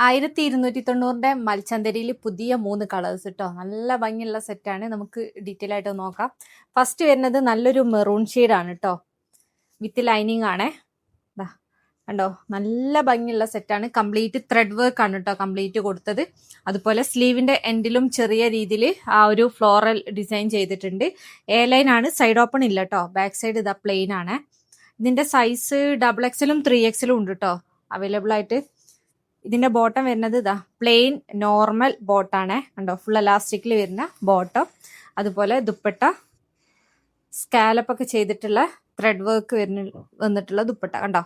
1290 മൽച്ചന്തരിയിൽ പുതിയ 3 കളേഴ്സ് കേട്ടോ. നല്ല ഭംഗിയുള്ള സെറ്റാണ്. നമുക്ക് ഡീറ്റെയിൽ ആയിട്ട് നോക്കാം. ഫസ്റ്റ് വരുന്നത് നല്ലൊരു മെറൂൺ ഷെയ്ഡാണ് കേട്ടോ. വിത്ത് ലൈനിങ് ആണേ. കണ്ടോ, നല്ല ഭംഗിയുള്ള സെറ്റാണ്. കംപ്ലീറ്റ് ത്രെഡ് വർക്ക് ആണ് കേട്ടോ കംപ്ലീറ്റ് കൊടുത്തത്. അതുപോലെ സ്ലീവിന്റെ എൻഡിലും ചെറിയ രീതിയിൽ ആ ഒരു ഫ്ലോറൽ ഡിസൈൻ ചെയ്തിട്ടുണ്ട്. എ ലൈൻ ആണ്, സൈഡ് ഓപ്പൺ ഇല്ല കേട്ടോ. ബാക്ക് സൈഡ് ഇതാ പ്ലെയിൻ ആണ്. ഇതിന്റെ സൈസ് XXL 3XL ഉണ്ട് കേട്ടോ അവൈലബിൾ ആയിട്ട്. ഇതിന്റെ ബോട്ടം വരുന്നത് ഇതാ പ്ലെയിൻ നോർമൽ ബോട്ടാണ്. കണ്ടോ, ഫുൾ എലാസ്റ്റിക്കിൽ വരുന്ന ബോട്ടം. അതുപോലെ ദുപ്പട്ട സ്കാലപ്പ് ഒക്കെ ചെയ്തിട്ടുള്ള ത്രെഡ് വർക്ക് വന്നിട്ടുള്ള ദുപ്പട്ട. കണ്ടോ,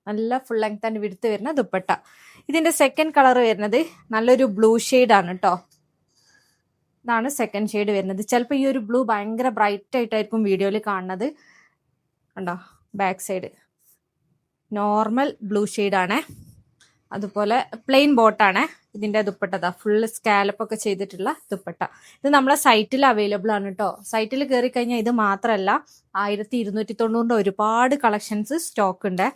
നല്ല ഫുൾ ലെങ്ത് ആൻഡ് വിടുത്ത് വരുന്ന ദുപ്പട്ട. ഇതിന്റെ സെക്കൻഡ് കളർ വരുന്നത് നല്ലൊരു ബ്ലൂ ആണ് കേട്ടോ. ഇതാണ് സെക്കൻഡ് ഷെയ്ഡ് വരുന്നത്. ചിലപ്പോൾ ഈ ഒരു ബ്ലൂ ഭയങ്കര ബ്രൈറ്റ് ആയിട്ടായിരിക്കും വീഡിയോയിൽ കാണുന്നത്. കണ്ടോ, ബാക്ക് സൈഡ് നോർമൽ ബ്ലൂ ആണ്. അതുപോലെ പ്ലെയിൻ ബോട്ടാണ്. ഇതിന്റെ ദുപ്പട്ട ഫുള്ള് സ്കാലപ്പ് ഒക്കെ ചെയ്തിട്ടുള്ള ദുപ്പട്ട. ഇത് നമ്മളെ സൈറ്റിൽ അവൈലബിൾ ആണ് കേട്ടോ. സൈറ്റിൽ കയറി കഴിഞ്ഞാൽ ഇത് മാത്രമല്ല 1290 ഒരുപാട് കളക്ഷൻസ് സ്റ്റോക്ക് ഉണ്ട്.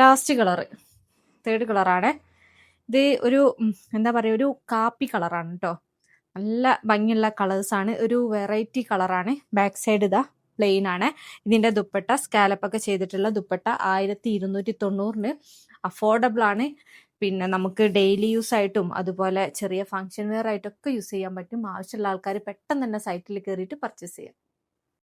ലാസ്റ്റ് കളറ് തേർഡ് കളറാണ്. ഇത് ഒരു എന്താ പറയുക, ഒരു കാപ്പി കളറാണ് കേട്ടോ. നല്ല ഭംഗിയുള്ള കളേഴ്സാണ്. ഒരു വെറൈറ്റി കളറാണ്. ബാക്ക് സൈഡ് ഇതാ പ്ലെയിൻ ആണ്. ഇതിന്റെ ദുപ്പട്ട സ്കാലപ്പ് ഒക്കെ ചെയ്തിട്ടുള്ള ദുപ്പട്ട 1290 അഫോർഡബിൾ ആണ്. പിന്നെ നമുക്ക് ഡെയിലി യൂസ് ആയിട്ടും അതുപോലെ ചെറിയ ഫംഗ്ഷൻ വെയർ ആയിട്ടൊക്കെ യൂസ് ചെയ്യാൻ പറ്റും. ആവശ്യമുള്ള ആൾക്കാർ പെട്ടെന്ന് തന്നെ സൈറ്റിൽ കയറിയിട്ട് പർച്ചേസ് ചെയ്യാം.